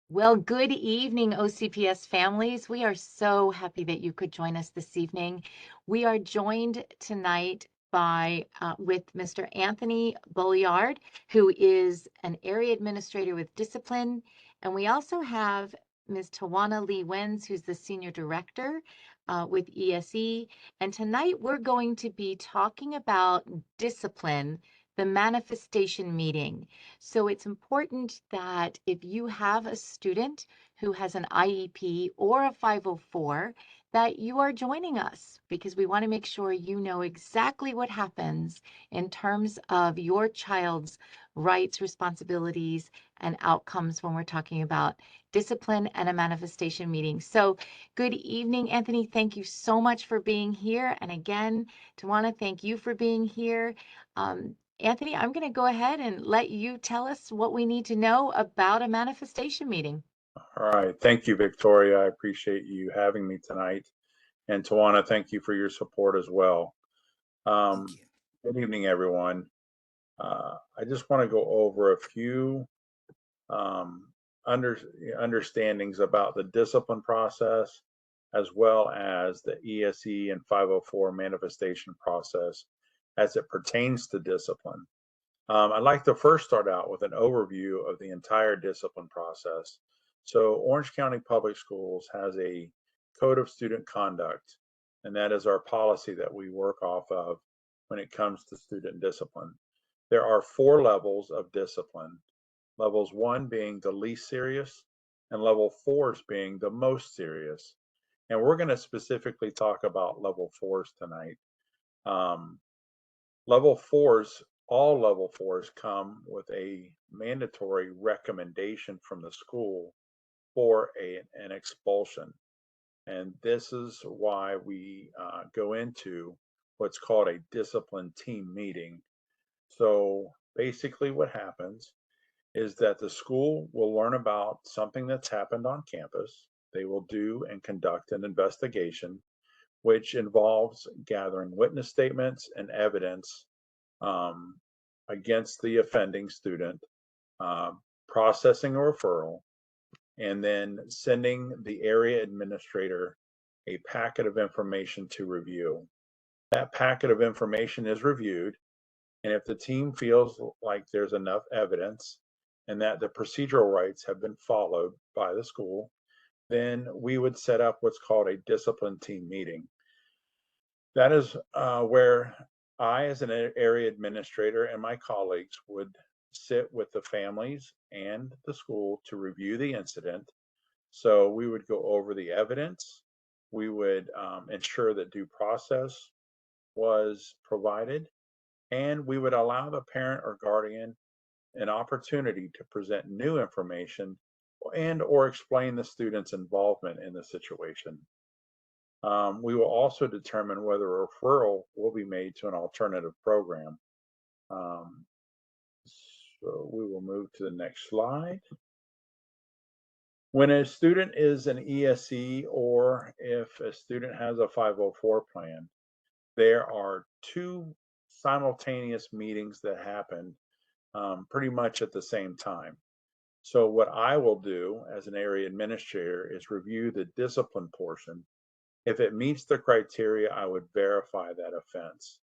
Well, good evening, OCPS families. We are so happy that you could join us this evening. We are joined tonight with Mr. Anthony Bolliard, who is an area administrator with discipline. And we also have Ms. Tawana Lee Wenz, who's the senior director with ESE. And tonight we're going to be talking about discipline, the manifestation meeting. So it's important that if you have a student who has an IEP or a 504, that you are joining us because we want to make sure you know exactly what happens in terms of your child's rights, responsibilities, and outcomes when we're talking about discipline and a manifestation meeting. So good evening, Anthony. Thank you so much for being here. And again, Tawana, thank you for being here. Anthony, I'm going to go ahead and let you tell us what we need to know about a manifestation meeting. All right. Thank you, Victoria. I appreciate you having me tonight. And Tawana, thank you for your support as well. Thank you. Good evening, everyone. I just want to go over a few um, understandings about the discipline process, as well as the ESE and 504 manifestation process as it pertains to discipline. I'd like to first start out with an overview of the entire discipline process. So Orange County Public Schools has a code of student conduct, and that is our policy that we work off of when it comes to student discipline. There are 4 levels of discipline, levels 1 being the least serious, and level 4s being the most serious. And we're going to specifically talk about level 4s tonight. Um, all level fours come with a mandatory recommendation from the school for an expulsion. And this is why we go into what's called a discipline team meeting. So basically, what happens is that the school will learn about something that's happened on campus. They will do and conduct an investigation, which involves gathering witness statements and evidence um, against the offending student, uh, processing a referral, and then sending the area administrator a packet of information to review. That packet of information is reviewed, and if the team feels like there's enough evidence and that the procedural rights have been followed by the school, then we would set up what's called a discipline team meeting. That is where I, as an area administrator, and my colleagues would sit with the families and the school to review the incident. So we would go over the evidence. We would ensure that due process was provided, and we would allow the parent or guardian an opportunity to present new information and or explain the student's involvement in the situation. We will also determine whether a referral will be made to an alternative program. Um, so we will move to the next slide. When a student is an ESE or if a student has a 504 plan, there are 2 simultaneous meetings that happen pretty much at the same time. So what I will do as an area administrator is review the discipline portion. If it meets the criteria, I would verify that offense.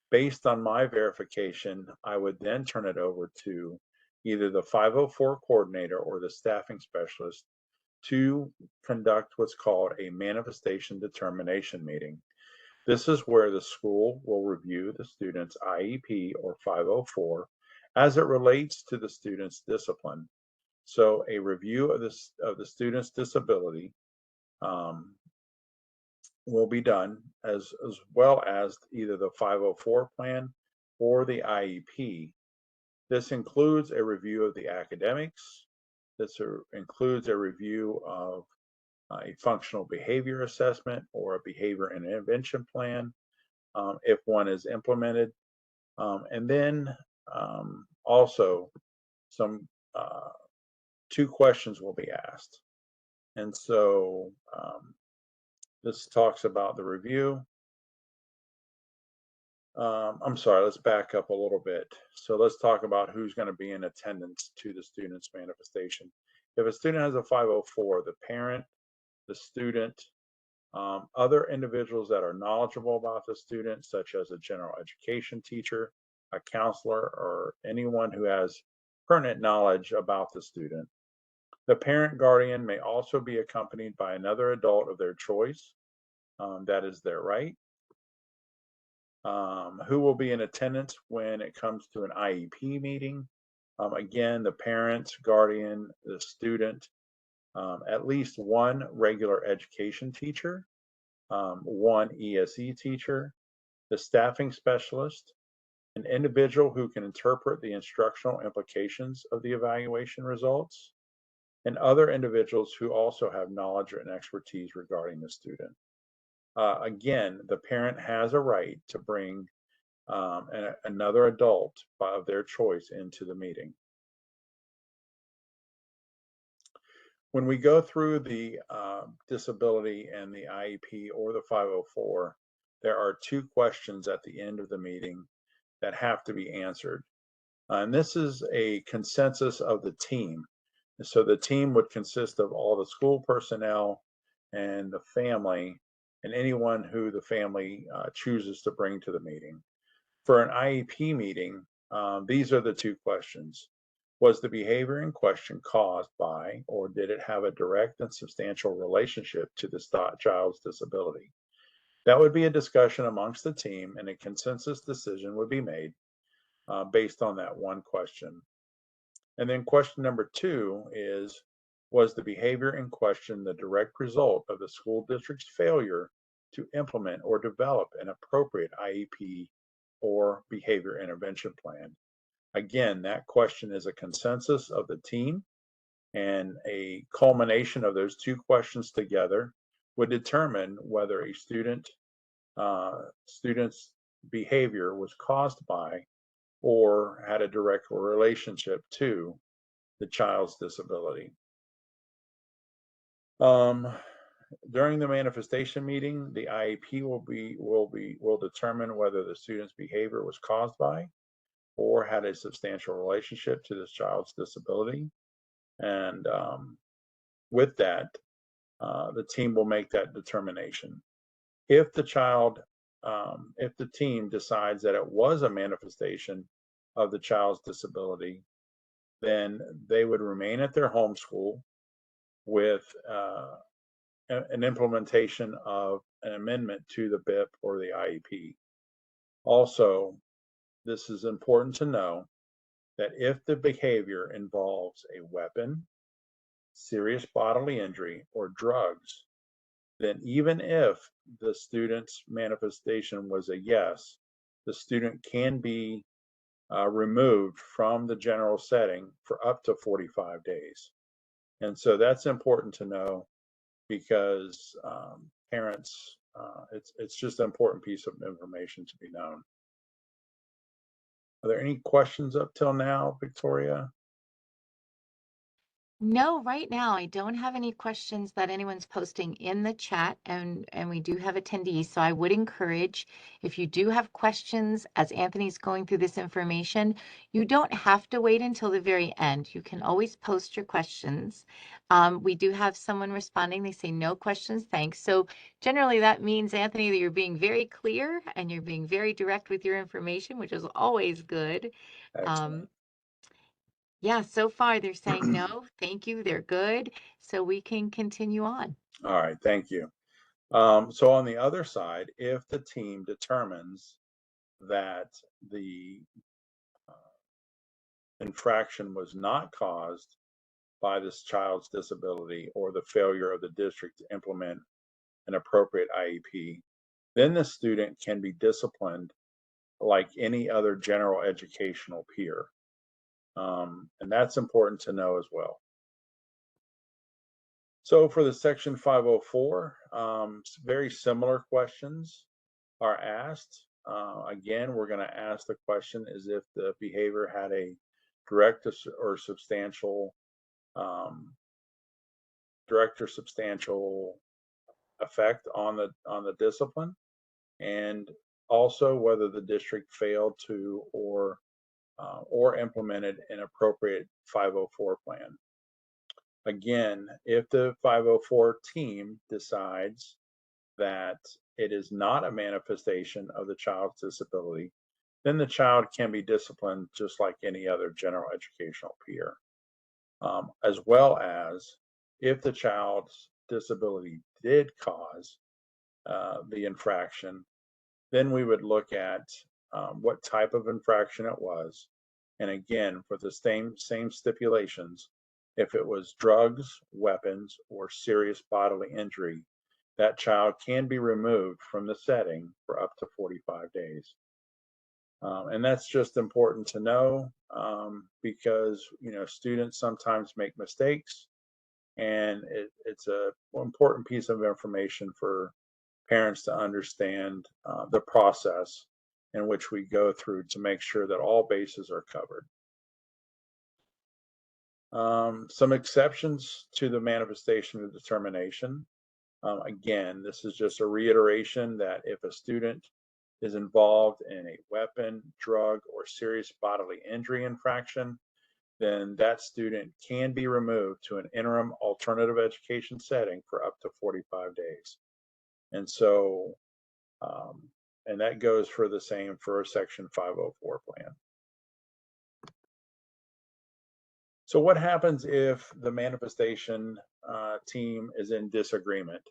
Based on my verification, I would then turn it over to either the 504 coordinator or the staffing specialist to conduct what's called a manifestation determination meeting. This is where the school will review the student's IEP or 504 as it relates to the student's discipline. So a review of the student's disability um, will be done as well as either the 504 plan or the IEP. This includes a review of the academics. This includes a review of a functional behavior assessment or a behavior intervention plan if one is implemented. And then also some 2 questions will be asked. And so this talks about the review. I'm sorry, let's back up a little bit. So let's talk about who's going to be in attendance to the student's manifestation. If a student has a 504, the parent, the student, other individuals that are knowledgeable about the student, such as a general education teacher, a counselor, or anyone who has pertinent knowledge about the student. The parent guardian may also be accompanied by another adult of their choice. That is their right. Who will be in attendance when it comes to an IEP meeting? Again, the parent, guardian, the student, at least one regular education teacher, one ESE teacher, the staffing specialist, an individual who can interpret the instructional implications of the evaluation results, and other individuals who also have knowledge and expertise regarding the student. Again, the parent has a right to bring another adult of their choice into the meeting. When we go through the disability and the IEP or the 504, there are two questions at the end of the meeting that have to be answered. And this is a consensus of the team. So the team would consist of all the school personnel and the family and anyone who the family chooses to bring to the meeting. For an IEP meeting, these are the two questions. Was the behavior in question caused by, or did it have a direct and substantial relationship to the child's disability? That would be a discussion amongst the team, and a consensus decision would be made based on that one question. And then question number two is, was the behavior in question the direct result of the school district's failure to implement or develop an appropriate IEP or behavior intervention plan? Again, that question is a consensus of the team, and a culmination of those two questions together would determine whether a student's behavior was caused by or had a direct relationship to the child's disability. Um, During the manifestation meeting, the IEP will determine whether the student's behavior was caused by or had a substantial relationship to this child's disability. And with that, the team will make that determination. If if the team decides that it was a manifestation of the child's disability, then they would remain at their home school with an implementation of an amendment to the BIP or the IEP. Also, this is important to know that if the behavior involves a weapon, serious bodily injury, or drugs, then even if the student's manifestation was a yes, the student can be removed from the general setting for up to 45 days. And so that's important to know because parents, it's just an important piece of information to be known. Are there any questions up till now, Victoria? No, right now I don't have any questions that anyone's posting in the chat, and we do have attendees. So I would encourage, if you do have questions as Anthony's going through this information, you don't have to wait until the very end. You can always post your questions. We do have someone responding. They say no questions, thanks. So generally that means, Anthony, that you're being very clear and you're being very direct with your information, which is always good. Excellent. Um, yeah, so far they're saying no, thank you, they're good, so we can continue on. All right, thank you. So on the other side, if the team determines that the uh, infraction was not caused by this child's disability or the failure of the district to implement an appropriate IEP, then the student can be disciplined like any other general educational peer. And that's important to know as well. So for the Section 504, very similar questions are asked. Again, we're going to ask the question is if the behavior had a direct or substantial um, effect on the discipline, and also whether the district failed to or implemented an appropriate 504 plan. Again, if the 504 team decides that it is not a manifestation of the child's disability, then the child can be disciplined just like any other general educational peer. As well as if the child's disability did cause the infraction, then we would look at what type of infraction it was. And again, for the same stipulations, if it was drugs, weapons, or serious bodily injury, that child can be removed from the setting for up to 45 days. And that's just important to know because students sometimes make mistakes, and it's a important piece of information for parents to understand the process in which we go through to make sure that all bases are covered. Some exceptions to the manifestation of determination. Again, this is just a reiteration that if a student is involved in a weapon, drug, or serious bodily injury infraction, then that student can be removed to an interim alternative education setting for up to 45 days. And so, um, and that goes for the same for a Section 504 plan. So, what happens if the manifestation team is in disagreement?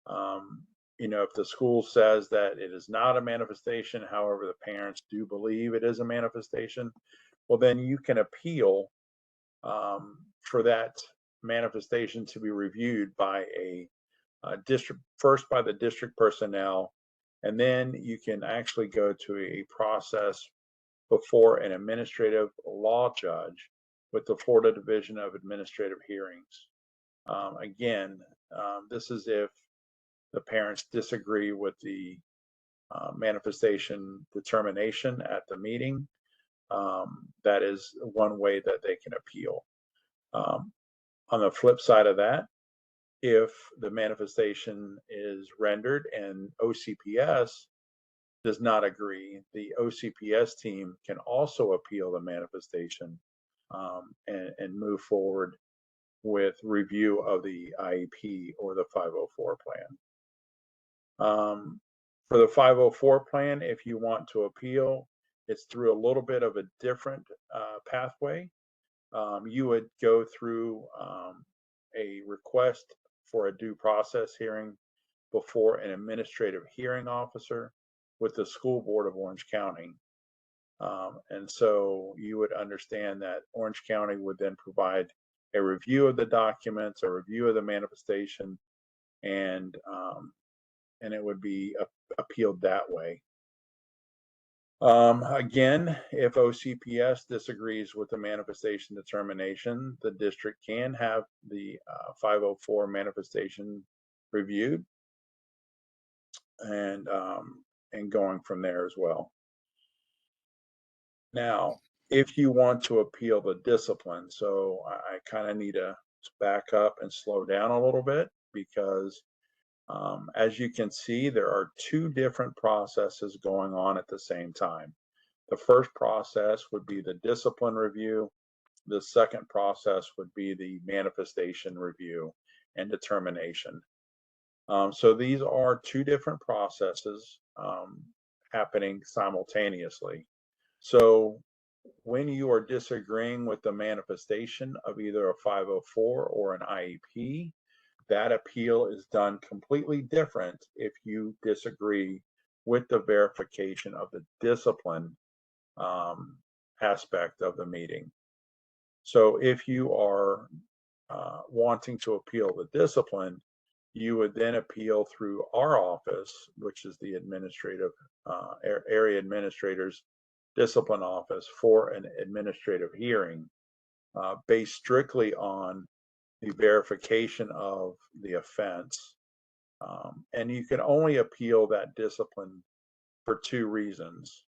Um, if the school says that it is not a manifestation, however, the parents do believe it is a manifestation, well, then you can appeal for that manifestation to be reviewed by a district, first by the district personnel, and then you can actually go to a process before an administrative law judge with the Florida Division of Administrative Hearings. Again, this is if the parents disagree with the manifestation determination at the meeting. That is one way that they can appeal. Um, on the flip side of that, if the manifestation is rendered and OCPS does not agree, the OCPS team can also appeal the manifestation and move forward with review of the IEP or the 504 plan. For the 504 plan, if you want to appeal, it's through a little bit of a different pathway. You would go through a request for a due process hearing before an administrative hearing officer with the school board of Orange County. And so you would understand that Orange County would then provide a review of the documents, a review of the manifestation, and it would be appealed that way. Again, if OCPS disagrees with the manifestation determination, the district can have the 504 manifestation reviewed and going from there as well. Now, if you want to appeal the discipline, so I kind of need to back up and slow down a little bit because as you can see, there are two different processes going on at the same time. The first process would be the discipline review. The second process would be the manifestation review and determination. So these are two different processes happening simultaneously. So when you are disagreeing with the manifestation of either a 504 or an IEP, that appeal is done completely different if you disagree with the verification of the discipline aspect of the meeting. So if you are wanting to appeal the discipline, you would then appeal through our office, which is the administrative area administrator's discipline office for an administrative hearing based strictly on the verification of the offense. And you can only appeal that discipline for two reasons.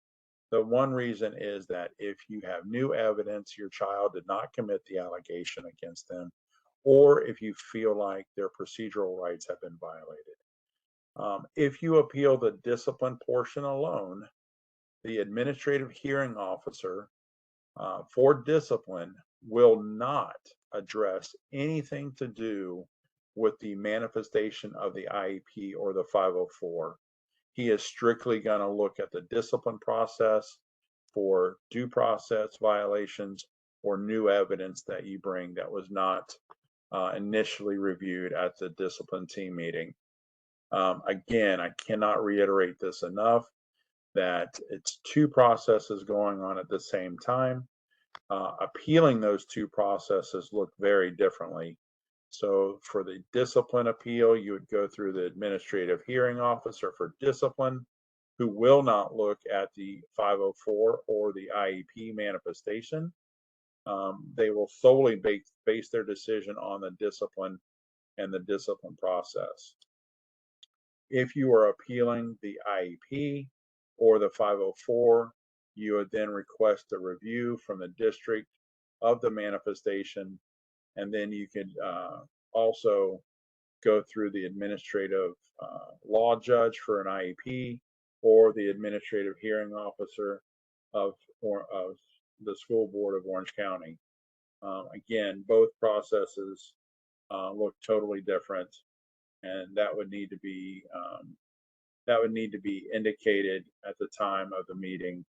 The one reason is that if you have new evidence your child did not commit the allegation against them, or if you feel like their procedural rights have been violated. If you appeal the discipline portion alone, the administrative hearing officer for discipline will not address anything to do with the manifestation of the IEP or the 504. He is strictly going to look at the discipline process for due process violations or new evidence that you bring that was not initially reviewed at the discipline team meeting. Again, I cannot reiterate this enough that it's two processes going on at the same time. Appealing those two processes look very differently. So for the discipline appeal, you would go through the administrative hearing officer for discipline, who will not look at the 504 or the IEP manifestation. They will solely base their decision on the discipline and the discipline process. If you are appealing the IEP or the 504, you would then request a review from the district of the manifestation, and then you could also go through the administrative law judge for an IEP or the administrative hearing officer of the school board of Orange County. Again, both processes look totally different, and that would need to be indicated at the time of the meeting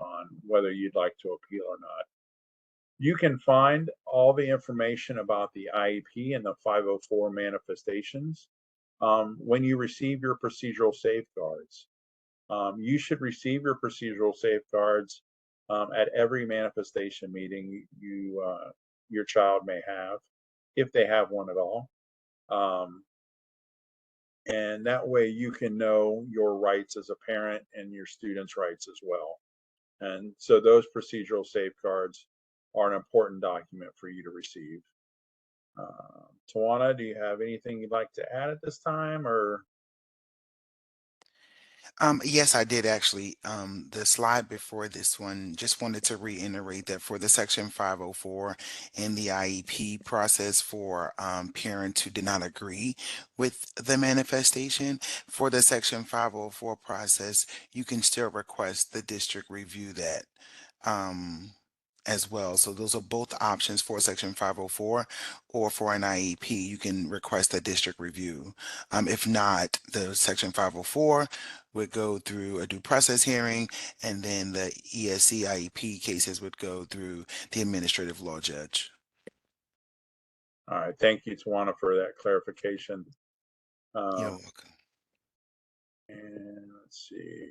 on whether you'd like to appeal or not. You can find all the information about the IEP and the 504 manifestations when you receive your procedural safeguards. You should receive your procedural safeguards at every manifestation meeting your child may have, if they have one at all. Um, and that way you can know your rights as a parent and your students' rights as well. And so those procedural safeguards are an important document for you to receive. Tawana, do you have anything you'd like to add at this time, or? Yes, I did actually. The slide before this one, just wanted to reiterate that for the Section 504 and the IEP process for parents who did not agree with the manifestation, for the Section 504 process, you can still request the district review that. Um, as well. So those are both options for Section 504 or for an IEP. You can request a district review. If not, the Section 504 would go through a due process hearing, and then the ESE IEP cases would go through the administrative law judge. All right, thank you, Tawana, for that clarification. You're Um, welcome. and let's see.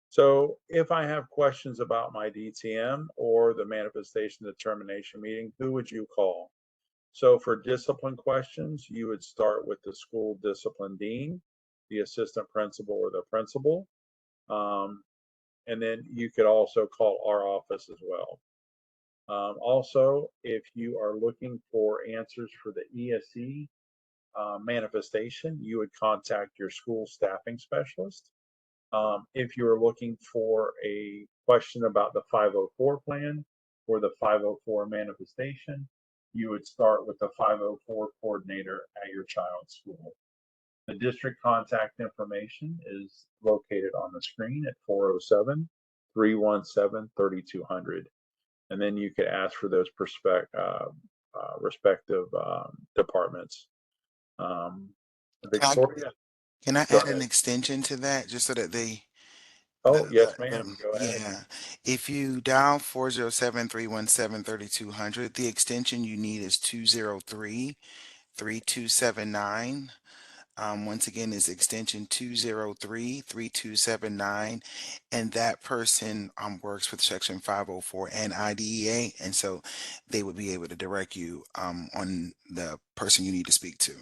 So if I have questions about my DTM or the manifestation determination meeting, who would you call? So for discipline questions, you would start with the school discipline dean, the assistant principal, or the principal. Um, and then you could also call our office as well. Also, if you are looking for answers for the ESE manifestation, you would contact your school staffing specialist. If you're looking for a question about the 504 plan or the 504 manifestation, you would start with the 504 coordinator at your child's school. The district contact information is located on the screen at 407 317 3200. And then you could ask for those respective departments. Um, Can I Victoria, can I go add an ahead. extension to that just so that Oh, yes, ma'am. Go ahead. yeah, if you dial 407-317-3200, the extension you need is 203-3279. Once again, is extension 203-3279, and that person works with Section 504 and IDEA, and so they would be able to direct you on the person you need to speak to.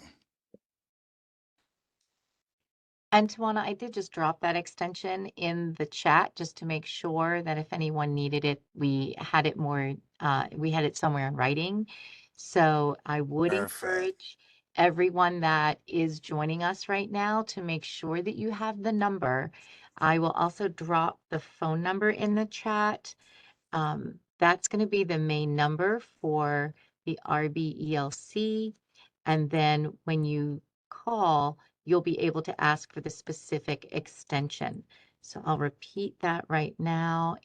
And Tawana, I did just drop that extension in the chat just to make sure that if anyone needed it, we had it somewhere in writing. So I would Perfect. encourage everyone that is joining us right now to make sure that you have the number. I will also drop the phone number in the chat. That's going to be the main number for the RBELC. And then when you call, you'll be able to ask for the specific extension. So I'll repeat that right now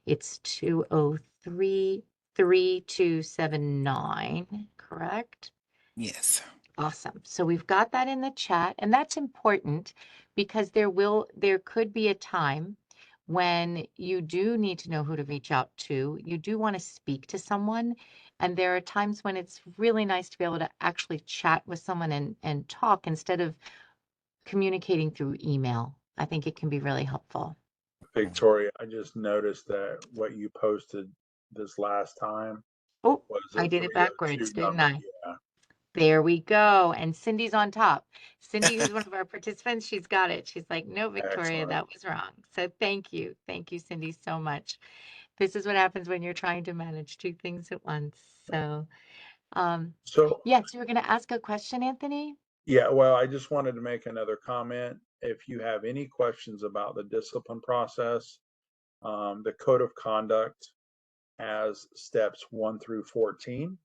it's 203 33279, correct? Yes. Awesome. So we've got that in the chat, and that's important because there could be a time when you do need to know who to reach out to. You do want to speak to someone, and there are times when it's really nice to be able to actually chat with someone and talk instead of communicating through email. I think it can be really helpful. Victoria, I just noticed that what you posted this last time Oh, was I a did it 302 backwards, didn't number. I? Yeah, There we go. And Cindy's on top. Cindy, who's one of our participants, she's got it. She's like, no, Victoria, excellent. that was wrong. So thank you. Thank you, Cindy, so much. This is what happens when you're trying to manage two things at once. So, um, So, yes, you were going to ask a question, Anthony? yeah, well, I just wanted to make another comment. If you have any questions about the discipline process, the code of conduct has steps 1 through 14.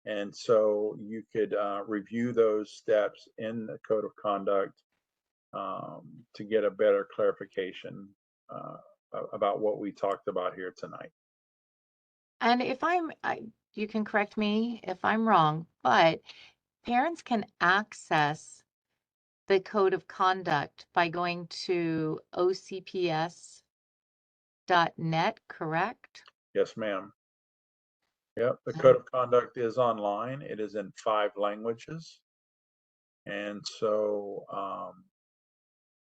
And so you could review those steps in the code of conduct to get a better clarification uh, about what we talked about here tonight. And you can correct me if I'm wrong, but parents can access the code of conduct by going to ocps.net, correct? Yes, ma'am. Yep, the code Um, of conduct is online. It is in 5 languages, and so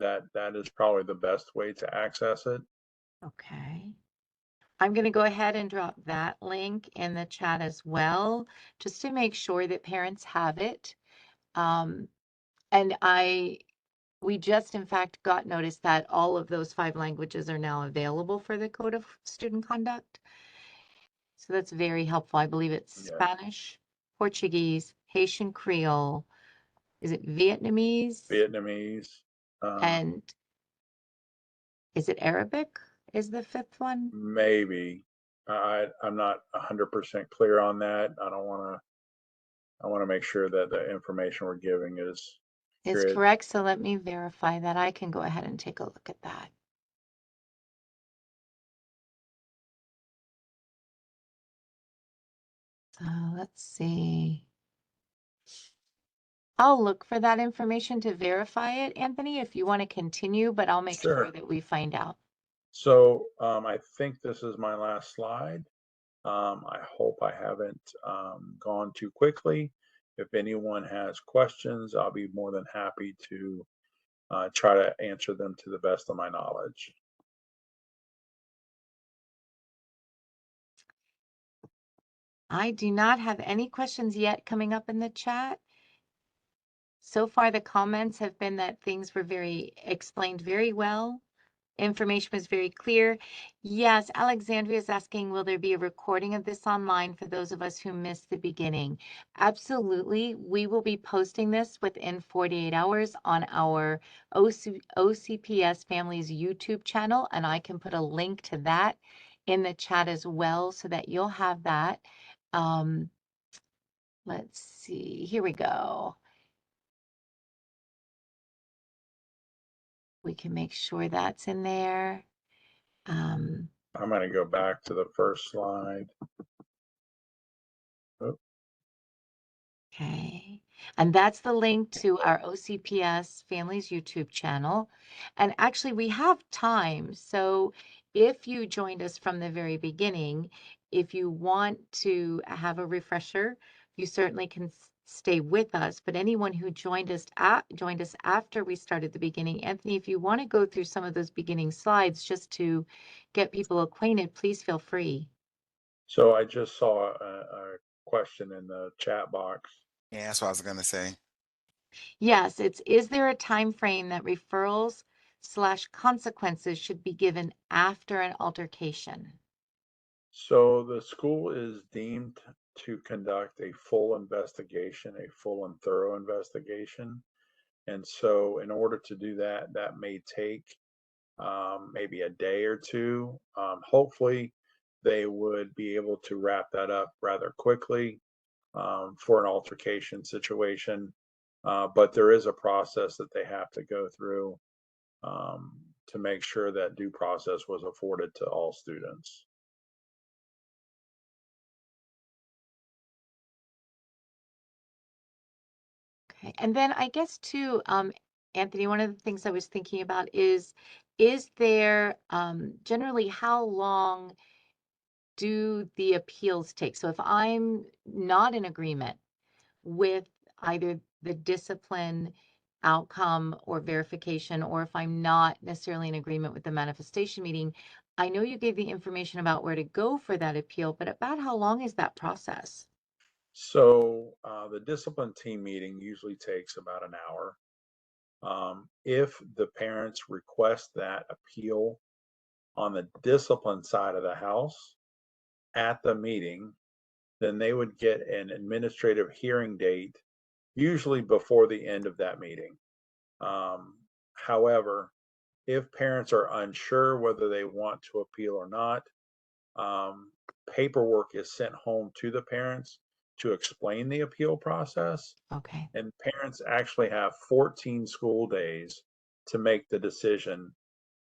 that is probably the best way to access it. okay. I'm going to go ahead and drop that link in the chat as well, just to make sure that parents have it. Um, and we just in fact got notice that all of those 5 languages are now available for the Code of Student Conduct. So that's very helpful. I believe it's Yes, Spanish, Portuguese, Haitian Creole, is it Vietnamese, Vietnamese, uh, and is it Arabic is the fifth one? maybe. I'm not 100% clear on that. I don't want to. I want to make sure that the information we're giving is Is accurate. correct. So let me verify that. I can go ahead and take a look at that. So let's see. I'll look for that information to verify it, Anthony, if you want to continue, but I'll make sure Sure. that we find out. So I think this is my last slide. I hope I haven't gone too quickly. If anyone has questions, I'll be more than happy to try to answer them to the best of my knowledge. I do not have any questions yet coming up in the chat. So far, the comments have been that things were explained very well. Information was very clear. Yes, Alexandria is asking, will there be a recording of this online for those of us who missed the beginning? Absolutely. We will be posting this within 48 hours on our OCPS Families YouTube channel, and I can put a link to that in the chat as well so that you'll have that. Um, let's see, here we go. We can make sure that's in there. Um, I'm going to go back to the first slide. Oh, Okay, and that's the link to our OCPS Families YouTube channel. And actually, we have time. So if you joined us from the very beginning, if you want to have a refresher, you certainly can stay with us. But anyone who joined us after we started the beginning, Anthony, if you want to go through some of those beginning slides just to get people acquainted, please feel free. so I just saw a question in the chat box. Yeah, that's what I was gonna say. Yes, is there a time frame that referrals/consequences should be given after an altercation? So the school is deemed to conduct a full investigation, a full and thorough investigation. And so in order to do that, that may take maybe a day or two. Hopefully, they would be able to wrap that up rather quickly for an altercation situation. But there is a process that they have to go through to make sure that due process was afforded to all students. Okay. And then I guess too, Anthony, one of the things I was thinking about is there generally how long do the appeals take? So if I'm not in agreement with either the discipline outcome or verification, or if I'm not necessarily in agreement with the manifestation meeting, I know you gave the information about where to go for that appeal, but about how long is that process? So the discipline team meeting usually takes about an hour. If the parents request that appeal on the discipline side of the house at the meeting, then they would get an administrative hearing date, usually before the end of that meeting. However, if parents are unsure whether they want to appeal or not, um, paperwork is sent home to the parents to explain the appeal process. Okay. And parents actually have 14 school days to make the decision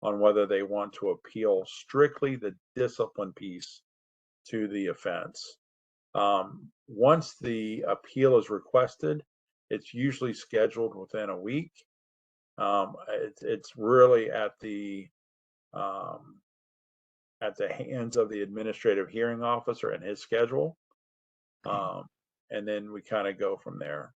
on whether they want to appeal strictly the discipline piece to the offense. Once the appeal is requested, it's usually scheduled within a week. It's really um, at the hands of the administrative hearing officer and his schedule, Okay. um, and then we kind of go from there.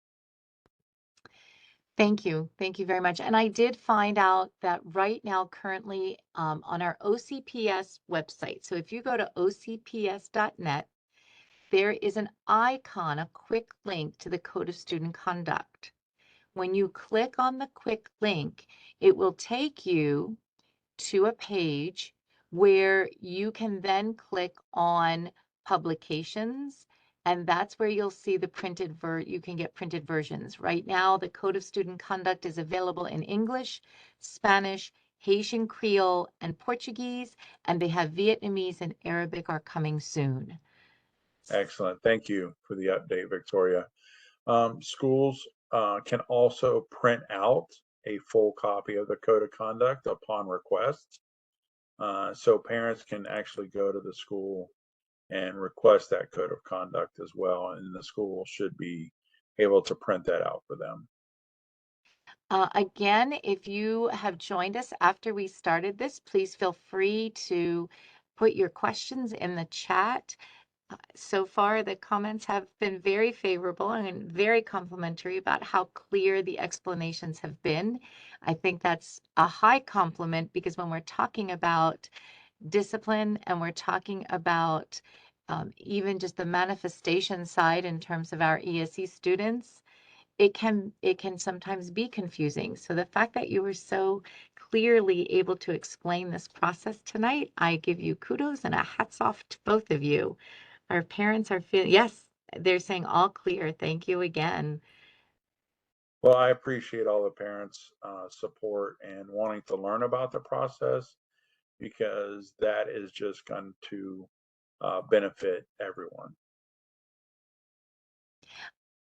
Thank you. Thank you very much. And I did find out that right now, currently, on our OCPS website. So if you go to ocps.net, there is an icon, a quick link to the Code of Student Conduct. When you click on the quick link, it will take you to a page where you can then click on publications, and that's where you'll see the you can get printed versions. Right now, the Code of Student Conduct is available in English, Spanish, Haitian Creole, and Portuguese, and they have Vietnamese and Arabic are coming soon. Excellent. Thank you for the update, Victoria. Schools can also print out a full copy of the code of conduct upon request. So parents can actually go to the school and request that code of conduct as well, and the school should be able to print that out for them. Again, if you have joined us after we started this, please feel free to put your questions in the chat. So far, the comments have been very favorable and very complimentary about how clear the explanations have been. I think that's a high compliment because when we're talking about discipline and we're talking about even just the manifestation side in terms of our ESE students, it can sometimes be confusing. So the fact that you were so clearly able to explain this process tonight, I give you kudos and a hats off to both of you. Our parents are feeling, yes, they're saying all clear. Thank you again. Well, I appreciate all the parents' support and wanting to learn about the process because that is just going to benefit everyone.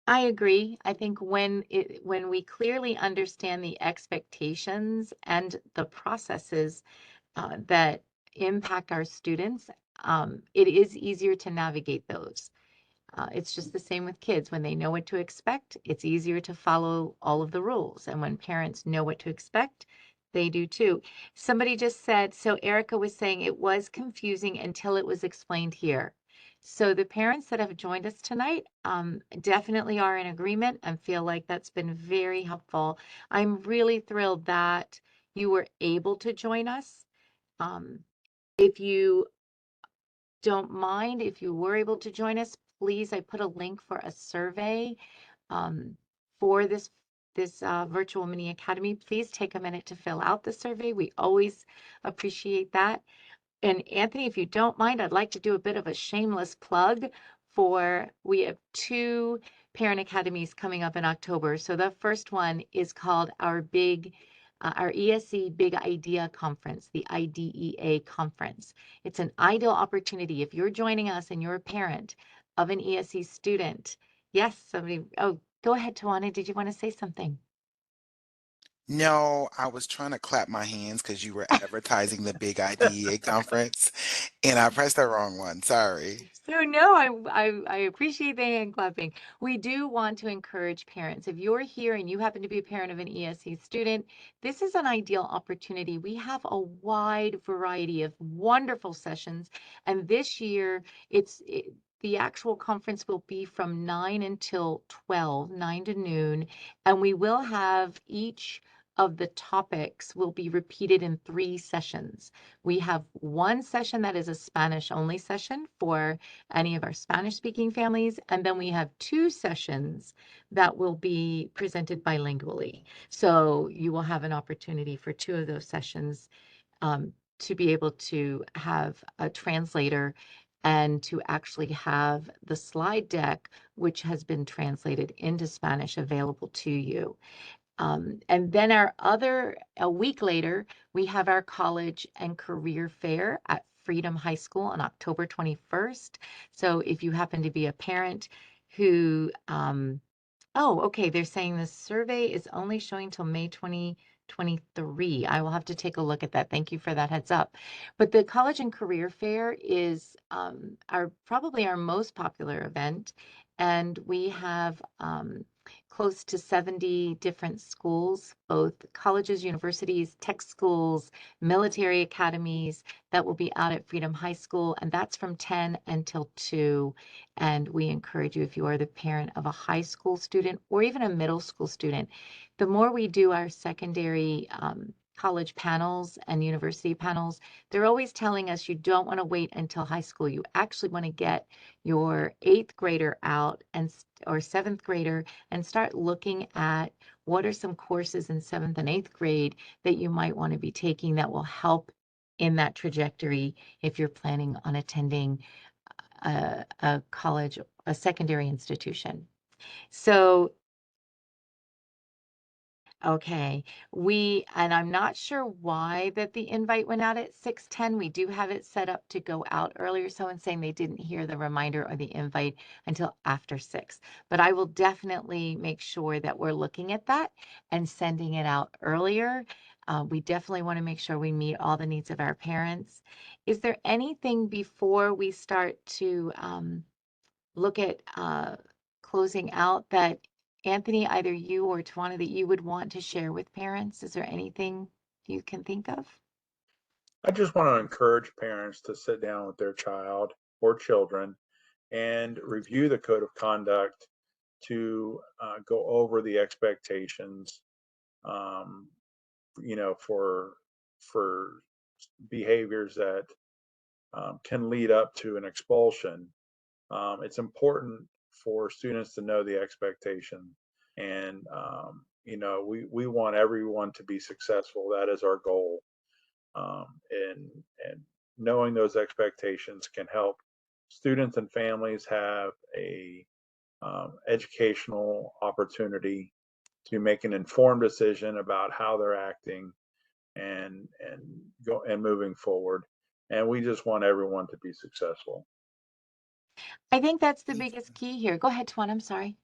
I agree. I think when we clearly understand the expectations and the processes that impact our students, it is easier to navigate those. It's just the same with kids. When they know what to expect, it's easier to follow all of the rules. And when parents know what to expect, they do too. Somebody just said, so Erica was saying it was confusing until it was explained here. So the parents that have joined us tonight definitely are in agreement and feel like that's been very helpful. I'm really thrilled that you were able to join us. If you don't mind, if you were able to join us, please, I put a link for a survey um, for this virtual mini academy. Please take a minute to fill out the survey. We always appreciate that. And Anthony, if you don't mind, I'd like to do a bit of a shameless plug we have two parent academies coming up in October. So the first one is called our ESE Big Idea Conference, the IDEA Conference. It's an ideal opportunity if you're joining us and you're a parent of an ESE student. Yes, oh, go ahead, Tawana. Did you want to say something? No, I was trying to clap my hands because you were advertising the big IDEA conference, and I pressed the wrong one. Sorry. So no, I appreciate the hand clapping. We do want to encourage parents. If you're here and you happen to be a parent of an ESE student, this is an ideal opportunity. We have a wide variety of wonderful sessions, and this year the actual conference will be from 9 until 12, 9 to noon, and we will have each of the topics will be repeated in 3 sessions. We have one session that is a Spanish only session for any of our Spanish speaking families. And then we have 2 sessions that will be presented bilingually. So you will have an opportunity for 2 of those sessions to be able to have a translator and to actually have the slide deck, which has been translated into Spanish, available to you. And then a week later, we have our college and career fair at Freedom High School on October 21st. So if you happen to be a parent who, oh, okay, they're saying the survey is only showing till May 2023. I will have to take a look at that. Thank you for that heads up. But the college and career fair is probably our most popular event. And we have close to 70 different schools, both colleges, universities, tech schools, military academies that will be out at Freedom High School. And that's from 10 until 2. And we encourage you, if you are the parent of a high school student or even a middle school student, the more we do our secondary college panels and university panels, they're always telling us you don't want to wait until high school. You actually want to get your 8th grader out or 7th grader and start looking at what are some courses in 7th and 8th grade that you might want to be taking that will help in that trajectory if you're planning on attending a college, a secondary institution. So okay, and I'm not sure why that the invite went out at 6:10. We do have it set up to go out earlier. Someone's saying they didn't hear the reminder or the invite until after 6. But I will definitely make sure that we're looking at that and sending it out earlier. We definitely want to make sure we meet all the needs of our parents. Is there anything before we start to look at closing out that Anthony, either you or Tawana, that you would want to share with parents? Is there anything you can think of? I just want to encourage parents to sit down with their child or children and review the code of conduct to go over the expectations, um, for behaviors that can lead up to an expulsion. It's important for students to know the expectation, and we want everyone to be successful. That is our goal, and knowing those expectations can help students and families have a educational opportunity to make an informed decision about how they're acting and go and moving forward. And we just want everyone to be successful. I think that's the Thank biggest key here. Go ahead, Tawana. I'm sorry.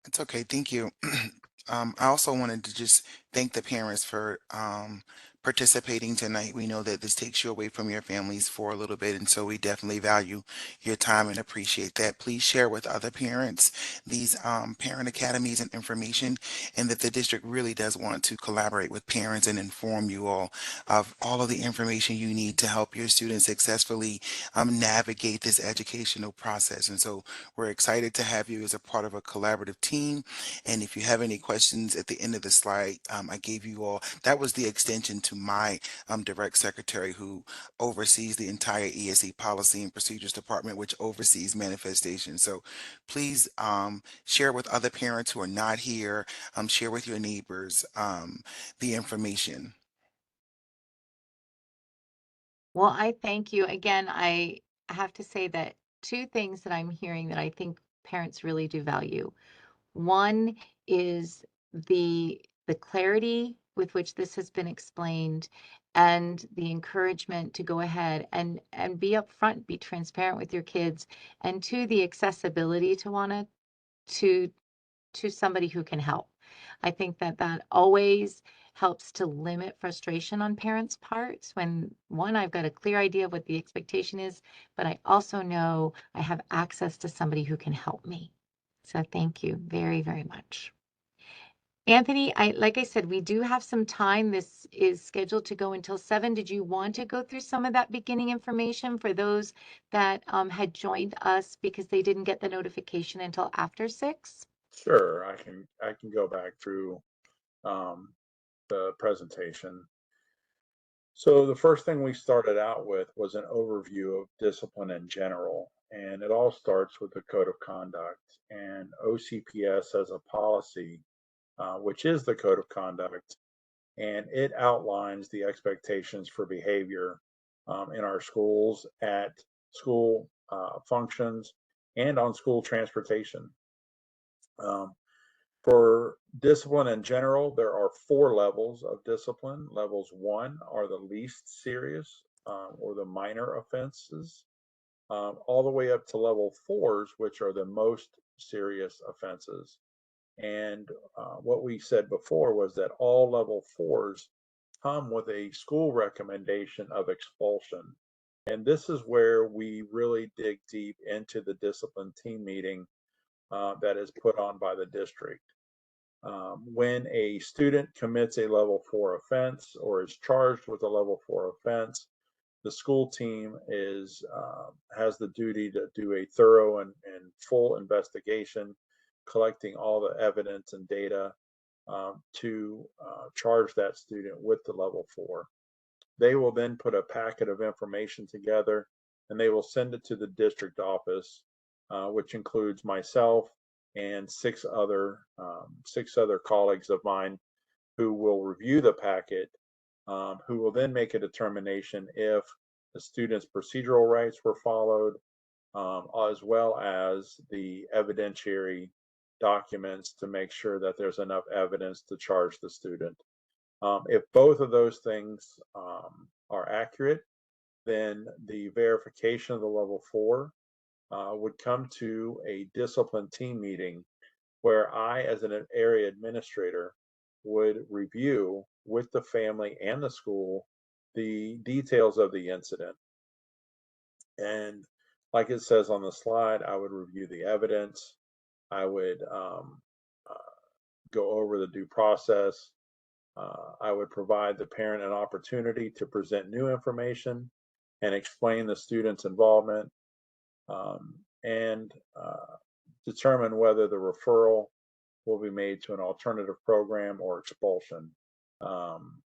It's okay. Thank you. I also wanted to just thank the parents for participating tonight. We know that this takes you away from your families for a little bit, and so we definitely value your time and appreciate that. Please share with other parents these parent academies and information, and that the district really does want to collaborate with parents and inform you all of the information you need to help your students successfully navigate this educational process. And so we're excited to have you as a part of a collaborative team. And if you have any questions at the end of the slide, I gave you all, that was the extension to my direct secretary who oversees the entire ESE policy and procedures department, which oversees manifestation. So please share with other parents who are not here, share with your neighbors the information. Well, I thank you. Again, I have to say that 2 things that I'm hearing that I think parents really do value. One is the clarity with which this has been explained and the encouragement to go ahead and be upfront, be transparent with your kids, and 2, the accessibility to somebody who can help. I think that that always helps to limit frustration on parents' parts when, one, I've got a clear idea of what the expectation is, but I also know I have access to somebody who can help me. So thank you very, very much. Anthony, like I said, we do have some time. This is scheduled to go until 7. Did you want to go through some of that beginning information for those that had joined us because they didn't get the notification until after 6? Sure, I can go back through um, the presentation. So the first thing we started out with was an overview of discipline in general, and it all starts with the code of conduct. And OCPS has a policy, which is the code of conduct, and it outlines the expectations for behavior in our schools, at school functions, and on school transportation. Um, for discipline in general, there are 4 levels of discipline. Levels 1 are the least serious or the minor offenses, all the way up to level 4s, which are the most serious offenses. And what we said before was that all level 4s come with a school recommendation of expulsion. And this is where we really dig deep into the discipline team meeting that is put on by the district. When a student commits a level 4 offense or is charged with a level 4 offense, the school team has the duty to do a thorough and full investigation, collecting all the evidence and data to charge that student with the level 4. They will then put a packet of information together and they will send it to the district office, which includes myself and 6 other colleagues of mine who will review the packet, who will then make a determination if the student's procedural rights were followed, as well as the evidentiary documents to make sure that there's enough evidence to charge the student. If both of those things are accurate, then the verification of the level 4 would come to a discipline team meeting where I, as an area administrator, would review with the family and the school the details of the incident. And like it says on the slide, I would review the evidence. I would uh, go over the due process. I would provide the parent an opportunity to present new information and explain the student's involvement, and determine whether the referral will be made to an alternative program or expulsion. Um,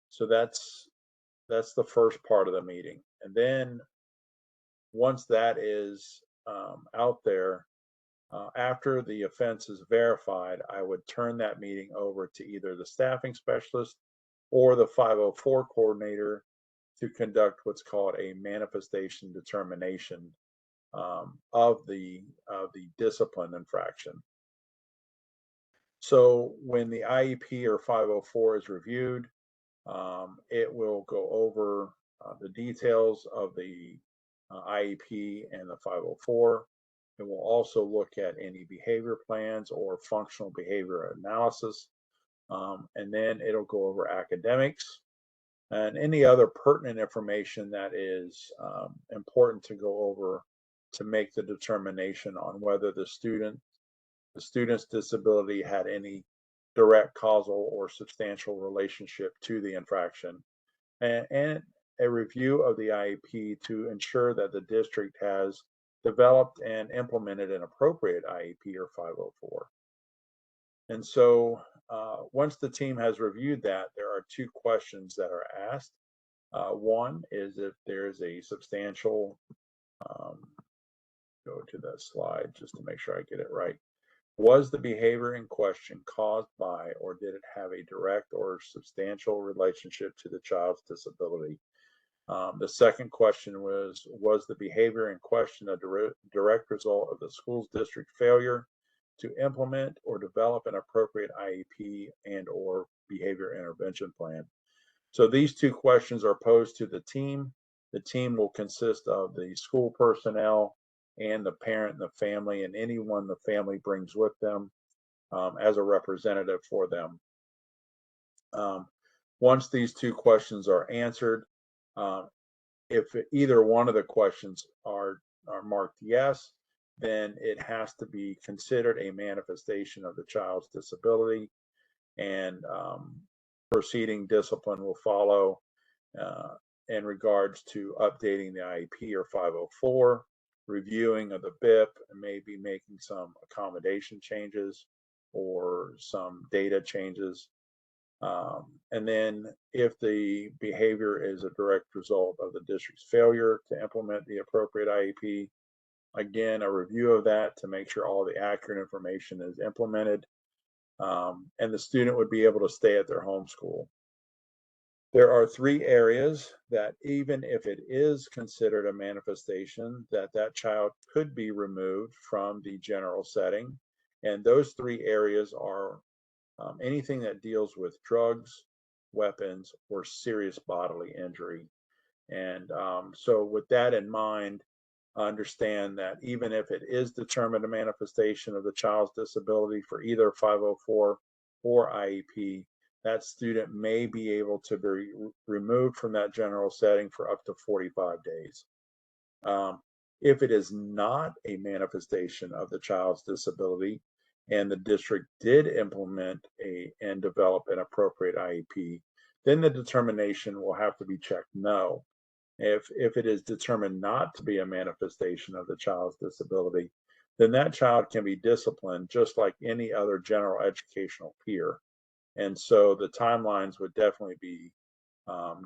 so that's the first part of the meeting, and then once that is out there, after the offense is verified, I would turn that meeting over to either the staffing specialist or the 504 coordinator to conduct what's called a manifestation determination of the discipline infraction. So when the IEP or 504 is reviewed, it will go over the details of the IEP and the 504. It will also look at any behavior plans or functional behavior analysis. And then it'll go over academics and any other pertinent information that is important to go over to make the determination on whether the student's disability had any direct causal or substantial relationship to the infraction, and a review of the IEP to ensure that the district has developed and implemented an appropriate IEP or 504. And so once the team has reviewed that, there are 2 questions that are asked. One is if there's a substantial, um, go to that slide just to make sure I get it right. Was the behavior in question caused by, or did it have a direct or substantial relationship to the child's disability? The second question was the behavior in question a direct result of the school's district failure to implement or develop an appropriate IEP and or behavior intervention plan? So these 2 questions are posed to the team. The team will consist of the school personnel and the parent and the family and anyone the family brings with them. as a representative for them. Um, once these two questions are answered, um, if either one of the questions are marked yes, then it has to be considered a manifestation of the child's disability, and proceeding discipline will follow uh, in regards to updating the IEP or 504, reviewing of the BIP, and maybe making some accommodation changes or some data changes. And then if the behavior is a direct result of the district's failure to implement the appropriate IEP, again, a review of that to make sure all the accurate information is implemented, and the student would be able to stay at their home school. There are three areas that, even if it is considered a manifestation, that child could be removed from the general setting. And those three areas are anything that deals with drugs, weapons, or serious bodily injury. And so, with that in mind, understand that even if it is determined a manifestation of the child's disability for either 504 or IEP, that student may be able to be removed from that general setting for up to 45 days. Um, if it is not a manifestation of the child's disability and the district did implement and develop an appropriate IEP, then the determination will have to be checked no. If it is determined not to be a manifestation of the child's disability, then that child can be disciplined just like any other general educational peer. And so the timelines would definitely be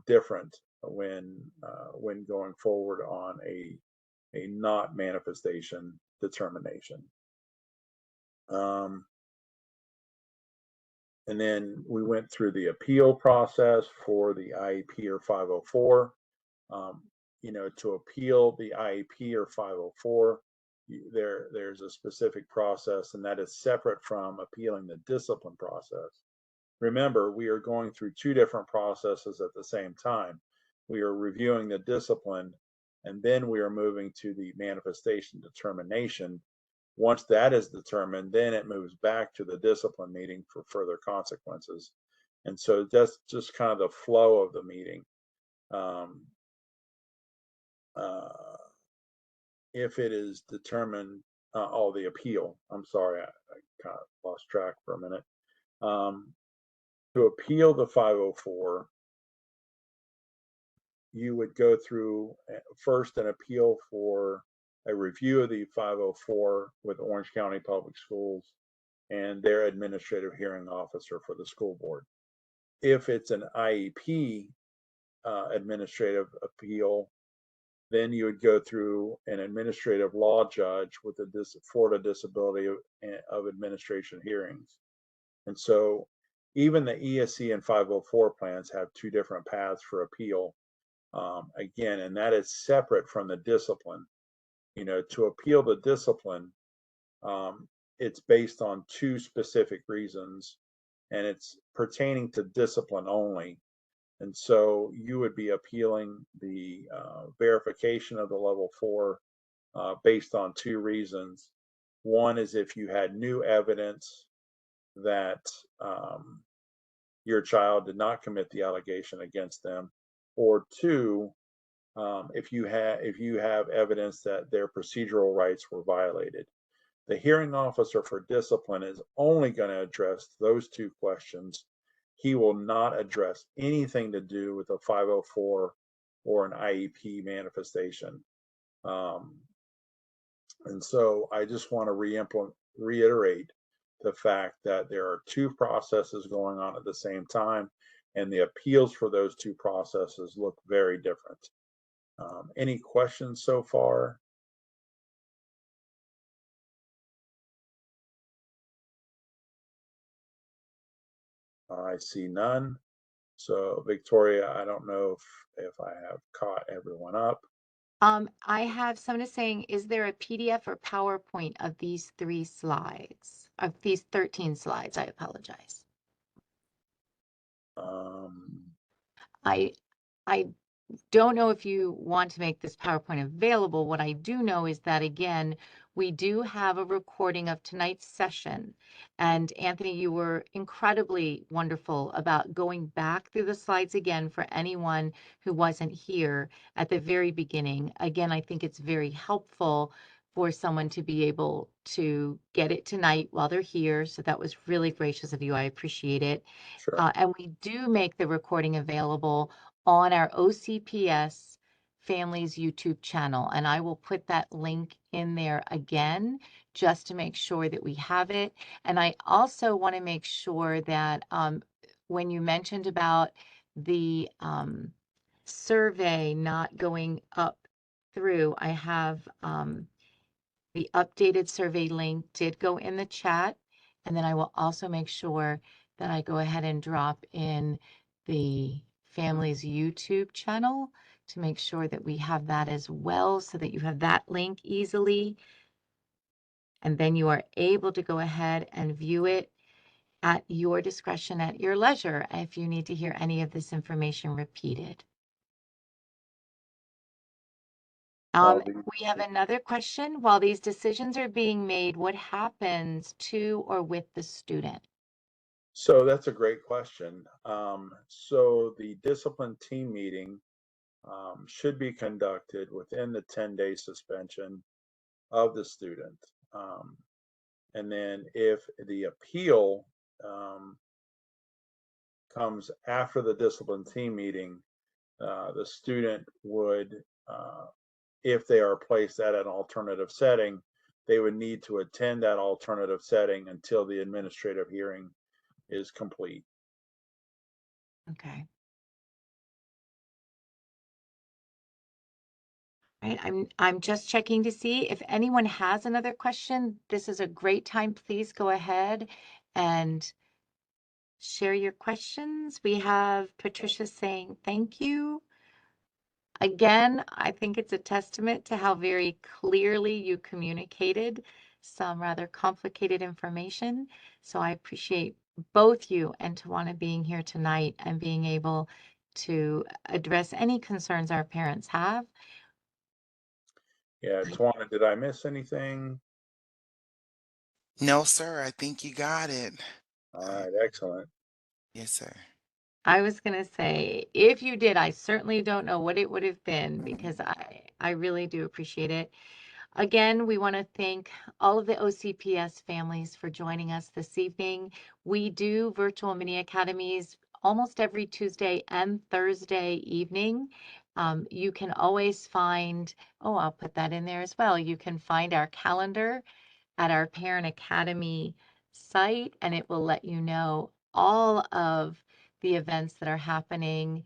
different when going forward on a not manifestation determination. Um, and then we went through the appeal process for the IEP or 504. Um, to appeal the IEP or 504, there's a specific process, and that is separate from appealing the discipline process. Remember, we are going through two different processes at the same time. We are reviewing the discipline, and then we are moving to the manifestation determination. Once that is determined, then it moves back to the discipline meeting for further consequences. And so that's just kind of the flow of the meeting. Um, uh, if it is determined, the appeal, I'm sorry, I kind of lost track for a minute. To appeal the 504, you would go through first an appeal for a review of the 504 with Orange County Public Schools and their administrative hearing officer for the school board. If it's an IEP administrative appeal, then you would go through an administrative law judge with the Florida Disability of Administration hearings. And so even the ESE and 504 plans have two different paths for appeal. Again, and that is separate from the discipline. To appeal the discipline, it's based on two specific reasons, and it's pertaining to discipline only. And so you would be appealing the verification of the level 4 based on two reasons. One is if you had new evidence that your child did not commit the allegation against them, or two, if you have evidence that their procedural rights were violated. The hearing officer for discipline is only going to address those two questions. He will not address anything to do with a 504 or an IEP manifestation. Um, and so I just want to reiterate the fact that there are two processes going on at the same time, and the appeals for those two processes look very different. Any questions so far? I see none. So Victoria, I don't know if I have caught everyone up. I have someone saying, is there a PDF or PowerPoint of these 3 slides, of these 13 slides? I apologize. Um, I don't know if you want to make this PowerPoint available. What I do know is that, again, we do have a recording of tonight's session. And Anthony, you were incredibly wonderful about going back through the slides again for anyone who wasn't here at the very beginning. Again, I think it's very helpful for someone to be able to get it tonight while they're here. So that was really gracious of you. I appreciate it. Sure. And we do make the recording available on our OCPS Families YouTube channel. And I will put that link in there again, just to make sure that we have it. And I also want to make sure that when you mentioned about the survey not going up through, I have the updated survey link did go in the chat. And then I will also make sure that I go ahead and drop in the family's YouTube channel to make sure that we have that as well, so that you have that link easily. And then you are able to go ahead and view it at your discretion, at your leisure, if you need to hear any of this information repeated. Well, the, We have another question. While these decisions are being made, what happens to or with the student? so that's a great question. So the discipline team meeting should be conducted within the 10-day suspension of the student. Um, and then if the appeal um, comes after the discipline team meeting, the student would, if they are placed at an alternative setting, they would need to attend that alternative setting until the administrative hearing is complete. Okay. Right. I'm just checking to see if anyone has another question. This is a great time. Please go ahead and share your questions. We have Patricia saying thank you. Again, I think it's a testament to how very clearly you communicated some rather complicated information. So I appreciate both you and Tawana being here tonight and being able to address any concerns our parents have. Yeah, Tawana, did I miss anything? No, sir, I think you got it. All I, right, excellent. yes, sir. I was gonna say, if you did, I certainly don't know what it would have been, because I really do appreciate it. Again, we want to thank all of the OCPS families for joining us this evening. We do virtual mini academies almost every Tuesday and Thursday evening. You can always find, oh, I'll put that in there as well. You can find our calendar at our Parent Academy site, and it will let you know all of the events that are happening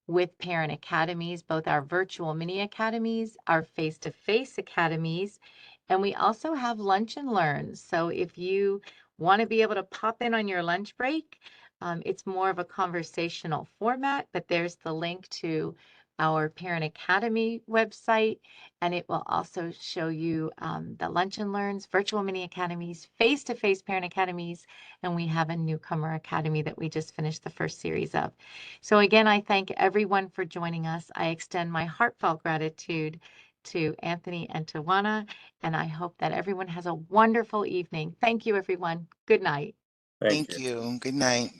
with parent academies, both our virtual mini academies, our face-to-face academies, and we also have lunch and learns. So if you want to be able to pop in on your lunch break, it's more of a conversational format, but there's the link to our Parent Academy website, and it will also show you the lunch and learns, virtual mini academies, face-to-face parent academies, and we have a newcomer academy that we just finished the first series of. So again, I thank everyone for joining us. I extend my heartfelt gratitude to Anthony and Tawana, and I hope that everyone has a wonderful evening. Thank you, everyone. Good night. Thank Thank you. you. Good night.